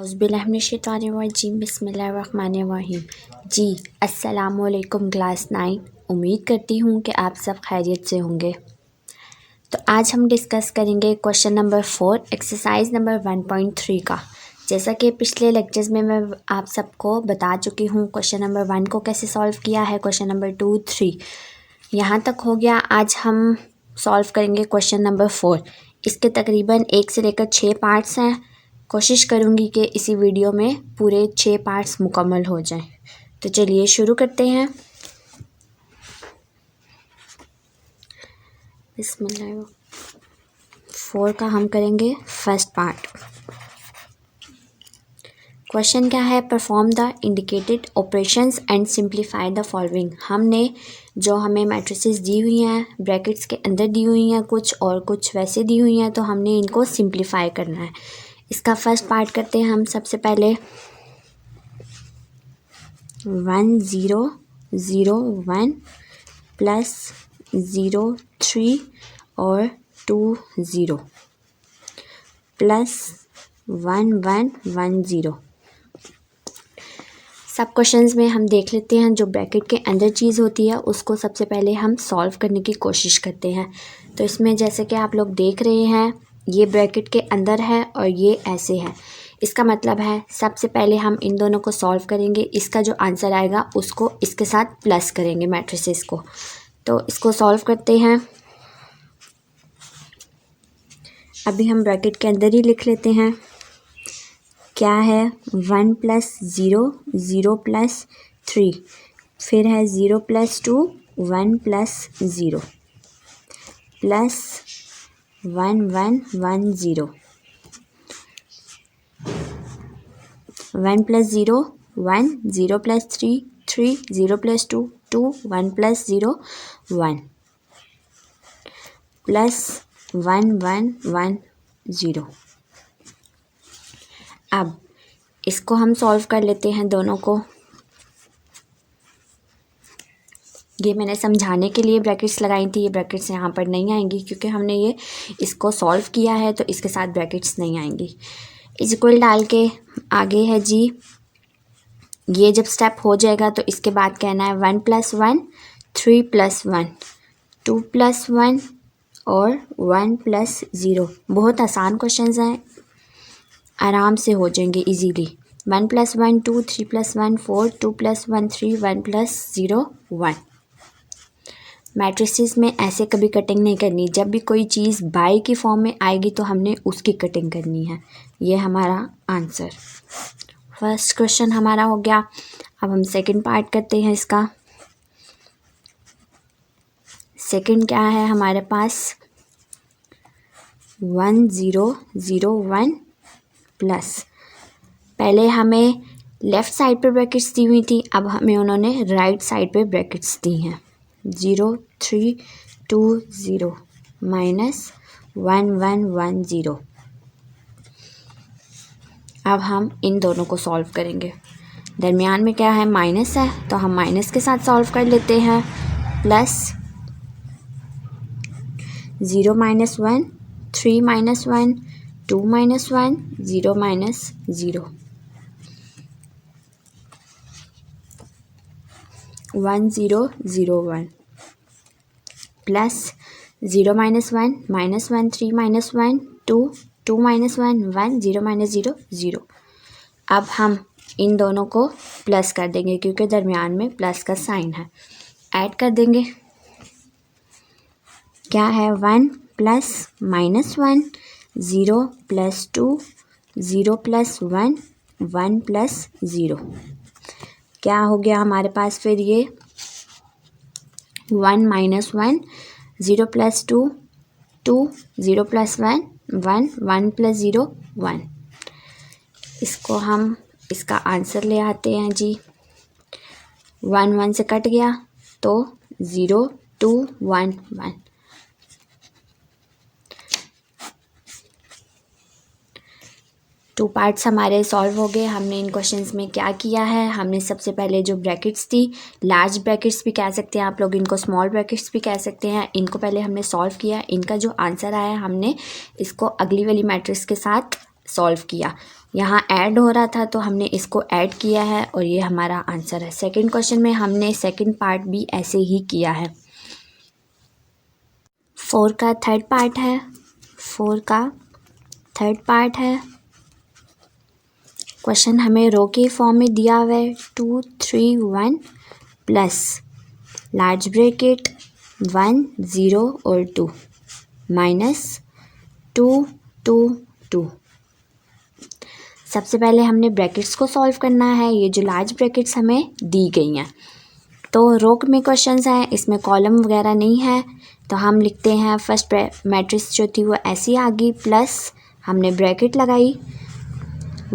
औज़ुबिल्लाहिमिनश्शैतानिर्रजीम बिस्मिल्लाहिर्रहमानिर्रहीम। जी अस्सलामुअलैकुम क्लास 9। उम्मीद करती हूँ कि आप सब खैरियत से होंगे। तो आज हम डिस्कस करेंगे क्वेश्चन नंबर 4 एक्सरसाइज नंबर 1.3 का। जैसा कि पिछले लेक्चर्स में मैं आप सबको बता चुकी हूँ क्वेश्चन नंबर 1 को कैसे सॉल्व किया है, क्वेश्चन नंबर 2, 3 यहाँ तक हो गया। आज हम सॉल्व करेंगे क्वेश्चन नंबर 4। इसके तकरीबन 1 से लेकर 6 पार्ट्स हैं। कोशिश करूँगी कि इसी वीडियो में पूरे 6 पार्ट्स मुकम्मल हो जाएं। तो चलिए शुरू करते हैं। बिस्मिल्लाह। 4 का हम करेंगे फर्स्ट पार्ट। क्वेश्चन क्या है, perform the indicated operations and simplify the following. हमने जो हमें मैट्रिसेस दी हुई हैं ब्रैकेट्स के अंदर दी हुई हैं कुछ और कुछ वैसे दी हुई हैं, तो हमने इनको सिंप्लीफाई करना है। इसका फर्स्ट पार्ट करते हैं हम। सबसे पहले 1 0 0 1 प्लस 0 3 और 2 0 प्लस 1 1 1 0। सब क्वेश्चंस में हम देख लेते हैं जो ब्रैकेट के अंदर चीज़ होती है उसको सबसे पहले हम सॉल्व करने की कोशिश करते हैं। तो इसमें जैसे कि आप लोग देख रहे हैं ये ब्रैकेट के अंदर है और ये ऐसे है। इसका मतलब है सबसे पहले हम इन दोनों को सॉल्व करेंगे। इसका जो आंसर आएगा उसको इसके साथ प्लस करेंगे मैट्रिसेस को। तो इसको सॉल्व करते हैं। अभी हम ब्रैकेट के अंदर ही लिख लेते हैं। क्या है 1 प्लस 0 0 प्लस 3, फिर है 0 plus 2 1 plus 0 plus 1 1 1 0 1 plus 0 1 0 plus 3 3 0 plus 2 2 1 plus 0 1 plus 1 1 1 0। अब इसको हम सॉल्व कर लेते हैं दोनों को। ये मैंने समझाने के लिए ब्रैकेट्स लगाई थी। ये ब्रैकेट्स यहाँ पर नहीं आएंगी क्योंकि हमने ये इसको सॉल्व किया है, तो इसके साथ ब्रैकेट्स नहीं आएंगी। इज इक्वल डाल के आगे है जी, ये जब स्टेप हो जाएगा तो इसके बाद कहना है 1 प्लस 1 3 प्लस 1 2 प्लस 1 और 1 प्लस 0। बहुत आसान क्वेश्चंस हैं, आराम से हो जाएंगे easily. 1 plus 1 2 3 plus 1 4 2 plus 1 3 1 plus 0 1। Matrices में ऐसे कभी कटिंग नहीं करनी। जब भी कोई चीज़ बाई की फॉर्म में आएगी तो हमने उसकी कटिंग करनी है। ये हमारा आंसर। फर्स्ट क्वेश्चन हमारा हो गया। अब हम सेकंड पार्ट करते हैं इसका। सेकंड क्या है हमारे पास 1 0 0 1 प्लस, पहले हमें लेफ़्ट साइड पे ब्रैकेट्स दी हुई थी, अब हमें उन्होंने राइट साइड पे ब्रैकेट्स दी हैं। 0 3 2 0 माइनस 1 1 1 0। अब हम इन दोनों को सॉल्व करेंगे। दरमियान में क्या है माइनस है, तो हम माइनस के साथ सॉल्व कर लेते हैं। Plus 0 minus 1 3 minus 1 2 minus 1 0 minus 0 1 0 0 1 plus 0 minus 1 minus 1 3 minus 1 2 2 minus 1 1 0 minus 0 0। अब हम इन दोनों को प्लस कर देंगे क्योंकि दरमियान में प्लस का साइन है। ऐड कर देंगे। क्या है 1 plus minus 1 0 plus 2 0 plus 1 1 plus 0। क्या हो गया हमारे पास फिर ये 1 माइनस 1 0 प्लस 2 2 0 प्लस 1 1 1 प्लस 0 1। इसको हम इसका आंसर ले आते हैं जी। 1 1 से कट गया तो 0 2 1 1। टू पार्ट्स हमारे सॉल्व हो गए। हमने इन क्वेश्चंस में क्या किया है, हमने सबसे पहले जो ब्रैकेट्स थी, लार्ज ब्रैकेट्स भी कह सकते हैं आप लोग इनको, स्मॉल ब्रैकेट्स भी कह सकते हैं, इनको पहले हमने सॉल्व किया। इनका जो आंसर आया हमने इसको अगली वाली मैट्रिक्स के साथ सॉल्व किया यहाँ ऐड हो रहा था तो हमने इसको ऐड किया है और ये हमारा आंसर है। सेकंड क्वेश्चन में हमने सेकंड पार्ट भी ऐसे ही किया है। 4 का थर्ड पार्ट है। 4 का थर्ड पार्ट है। क्वेश्चन हमें रो के फॉर्म में दिया हुआ है 2 3 1 प्लस लार्ज ब्रैकेट 1 0 और 2 माइनस 2 2 2। सबसे पहले हमने ब्रैकेट्स को सॉल्व करना है। ये जो लार्ज ब्रैकेट्स हमें दी गई हैं, तो रो में क्वेश्चंस हैं, इसमें कॉलम वगैरह नहीं है, तो हम लिखते हैं फर्स्ट मैट्रिक्स जो थी वो ऐसी आ गई, प्लस हमने ब्रैकेट लगाई,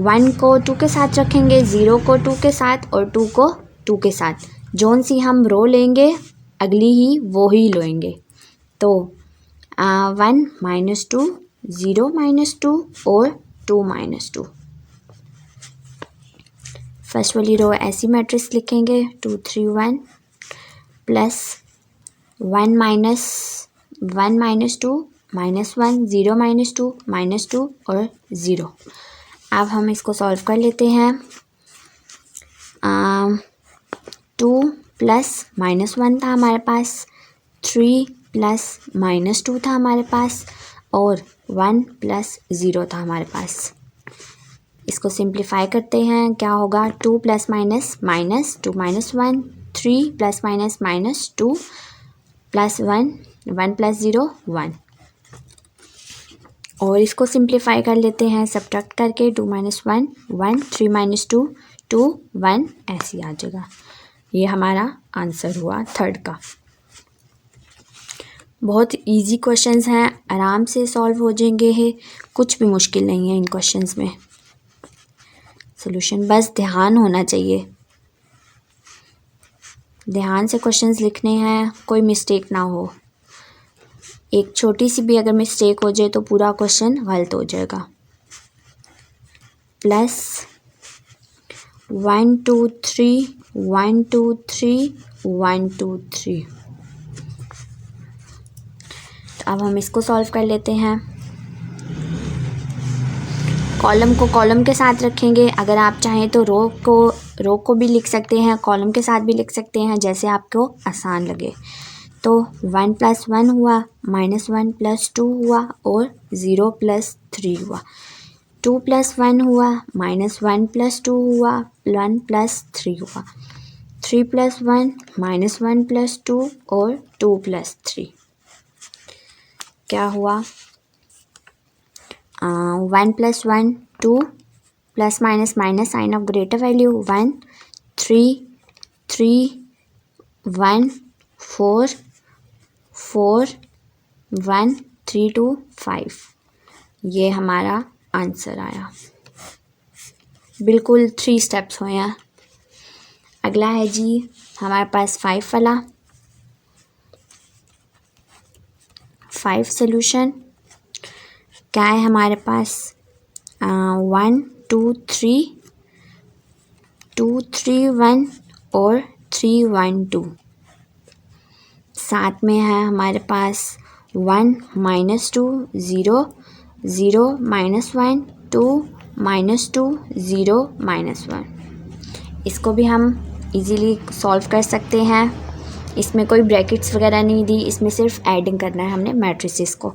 1 को 2 के साथ रखेंगे, 0 को 2 के साथ और 2 को 2 के साथ। जोन सी हम रो लेंगे अगली ही वो ही लेंगे। तो 1 - 2 0 - 2 और 2 - 2। फर्स्ट वाली रो ऐसी मैट्रिक्स लिखेंगे 2 3 1 प्लस 1 - 2 -1 0 - 2 -2 और 0। अब हम इसको सॉल्व कर लेते हैं। 2 प्लस -1 था हमारे पास, 3 प्लस -2 था हमारे पास और 1 प्लस 0 था हमारे पास। इसको सिंप्लीफाई करते हैं, क्या होगा 2 plus minus minus 2 - 1, 3 plus minus minus 2 plus 1 1 plus 0 1। और इसको सिंप्लीफाई कर लेते हैं सब्ट्रैक्ट करके, 2 - 1 1 3 - 2 2 1 ऐसे आ जाएगा। ये हमारा आंसर हुआ थर्ड का। बहुत इजी क्वेश्चंस हैं, आराम से सॉल्व हो जाएंगे हैं, कुछ भी मुश्किल नहीं है इन क्वेश्चंस में। सॉल्यूशन बस ध्यान होना चाहिए, ध्यान से क्वेश्चंस लिखने हैं, कोई मिस्टेक ना हो। एक छोटी सी भी अगर मिस्टेक हो जाए तो पूरा क्वेश्चन गलत हो जाएगा। प्लस 1 2 3 1 2 3 1 2 3। तो अब हम इसको सॉल्व कर लेते हैं। कॉलम को कॉलम के साथ रखेंगे, अगर आप चाहें तो रो को भी लिख सकते हैं, कॉलम के साथ भी लिख सकते हैं, जैसे आपको आसान लगे। तो 1 + 1 हुआ, -1 + 2 हुआ और 0 + 3 हुआ। 2 + 1 हुआ, -1 + 2 हुआ, 1 + 3 हुआ। 3 + 1 -1 + 2 और 2 + 3। क्या हुआ 1 + 1 2 plus minus minus sign of greater value 1 3 3 1 4 4 1 3 2 5। ये हमारा आंसर आया। बिल्कुल 3 स्टेप्स हुए हैं। अगला है जी हमारे पास 5 वाला। 5 सोल्यूशन क्या है हमारे पास 1 2 3 2 3 1 और 3 1 2। साथ में है हमारे पास 1 -2 0 0 -1 2 -2 0 -1। इसको भी हम इजीली सॉल्व कर सकते हैं। इसमें कोई ब्रैकेट्स वगैरह नहीं दी, इसमें सिर्फ ऐडिंग करना है हमने मैट्रिसेस को।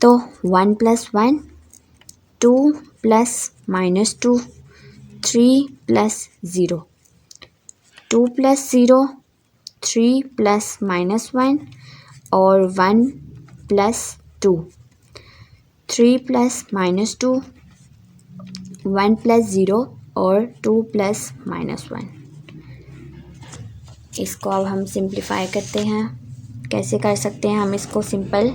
तो 1 + 1 2 + -2 3 + 0 2 + 0 3 + -1 और 1 + 2 3 + -2 1 + 0 और 2 + -1। इसको अब हम सिंप्लीफाई करते हैं। कैसे कर सकते हैं हम इसको सिंपल,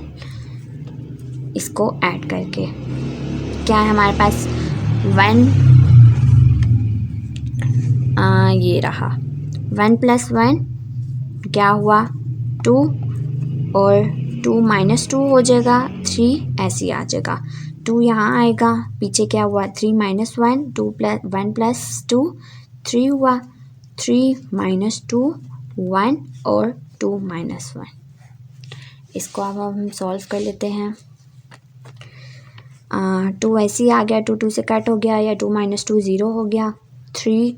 इसको ऐड करके। क्या है हमारे पास 1 ये रहा 1 + 1 क्या हुआ 2 और 2 - 2 हो जाएगा 3 ऐसे आ जाएगा। 2 यहाँ आएगा, पीछे क्या हुआ 3 - 1 2 + 1 + 2 3 हुआ 3 - 2 1 और 2 - 1। इसको अब हम सॉल्व कर लेते हैं। 2 ऐसे ही आ गया, 2 2 से कट हो गया, या 2 - 2 0 हो गया, 3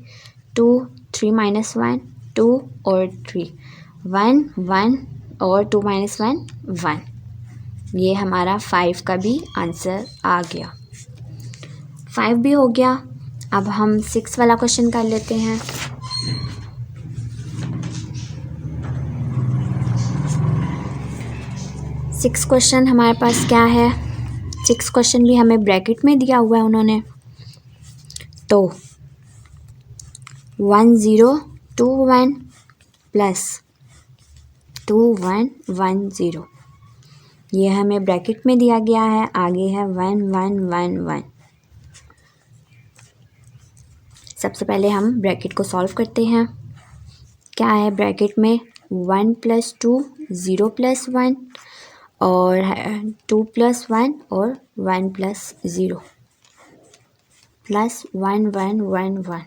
2 3 - 1 2 और 3 1 1 और 2 - 1 1। ये हमारा 5 का भी आंसर आ गया। 5 भी हो गया। अब हम 6 वाला क्वेश्चन कर लेते हैं। 6 क्वेश्चन हमारे पास क्या है? 6 क्वेश्चन भी हमें ब्रैकेट में दिया हुआ है उन्होंने। तो 1 0 2 1 प्लस 2 1 1 0, ये हमें ब्रैकेट में दिया गया है। आगे है 1 1 1 1। सबसे पहले हम ब्रैकेट को सॉल्व करते हैं। क्या है ब्रैकेट में? 1 + 2 0 + 1 और 2 + 1 और 1 + 0 प्लस 1 1 1 1।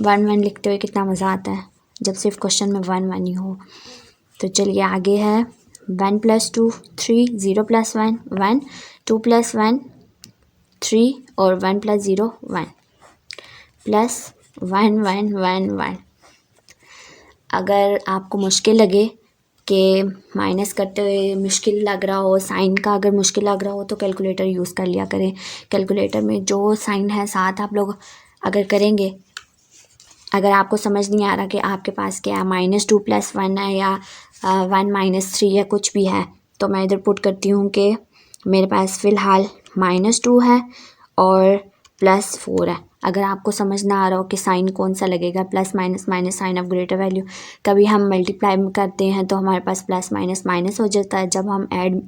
1 1 लिखते हुए कितना मज़ा आता है जब सिर्फ क्वेश्चन में 1 1 ही हो। तो चलिए आगे है 1 + 2 3 0 + 1 1 2 + 1 3 और 1 + 0 1 प्लस 1 1 1 1। अगर आपको मुश्किल लगे कि माइनस करते हुए मुश्किल लग रहा हो, साइन का अगर मुश्किल लग रहा हो, तो कैलकुलेटर यूज़ कर लिया करें। कैलकुलेटर में जो साइन है साथ आप लोग अगर करेंगे, अगर आपको समझ नहीं आ रहा कि आपके पास क्या है, -2 + 1 है या 1 - 3 है, कुछ भी है, तो मैं इधर पुट करती हूँ कि मेरे पास फ़िलहाल -2 है और +4 है। अगर आपको समझ ना आ रहा हो कि साइन कौन सा लगेगा, plus minus minus sign of greater value, कभी हम मल्टीप्लाई करते हैं तो हमारे पास प्लस माइनस माइनस हो जाता है। जब हम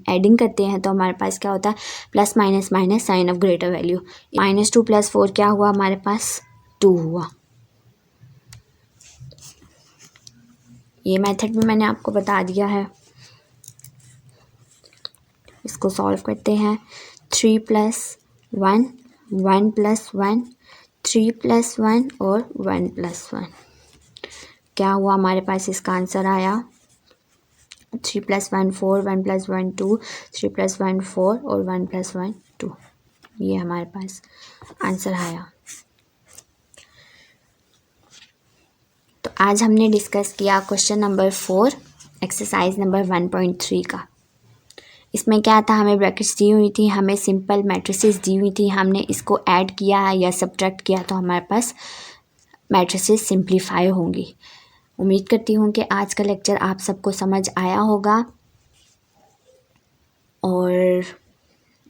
एडिंग करते हैं तो हमारे पास क्या होता है? Plus minus minus sign of greater value. -2 + 4 क्या हुआ हमारे पास? 2 हुआ। ये मेथड भी मैंने आपको बता दिया है। इसको सॉल्व करते हैं। 3 + 1 1 + 1 3 + 1 और 1 + 1। क्या हुआ हमारे पास? इसका आंसर आया 3 + 1 4 1 + 1 2 3 + 1 4 और 1 + 1 2। ये हमारे पास आंसर आया। तो आज हमने डिस्कस किया क्वेश्चन नंबर 4 एक्सरसाइज नंबर 1.3 का। इसमें क्या था? हमें ब्रैकेट्स दी हुई थी, हमें सिंपल मैट्रिसेस दी हुई थी, हमने इसको ऐड किया या सब्ट्रैक्ट किया तो हमारे पास मैट्रिसेस सिंप्लीफाई होंगी। उम्मीद करती हूँ कि आज का लेक्चर आप सबको समझ आया होगा। और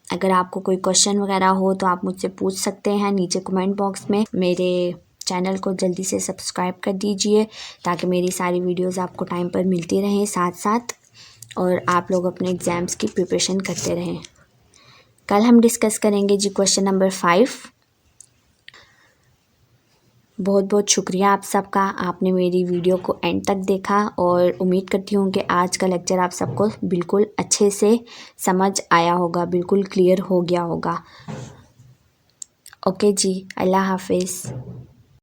अगर आपको कोई क्वेश्चन वगैरह हो तो आप मुझसे पूछ सकते हैं नीचे कमेंट बॉक्स में। मेरे चैनल को जल्दी से सब्सक्राइब कर दीजिए ताकि मेरी सारी वीडियोस आपको टाइम पर मिलती रहें साथ साथ, और आप लोग अपने एग्ज़ाम्स की प्रिपरेशन करते रहें। कल हम डिस्कस करेंगे जी क्वेश्चन नंबर 5। बहुत बहुत शुक्रिया आप सबका, आपने मेरी वीडियो को एंड तक देखा, और उम्मीद करती हूँ कि आज का लेक्चर आप सबको बिल्कुल अच्छे से समझ आया होगा, बिल्कुल क्लियर हो गया होगा। ओके जी, अल्लाह हाफिज़।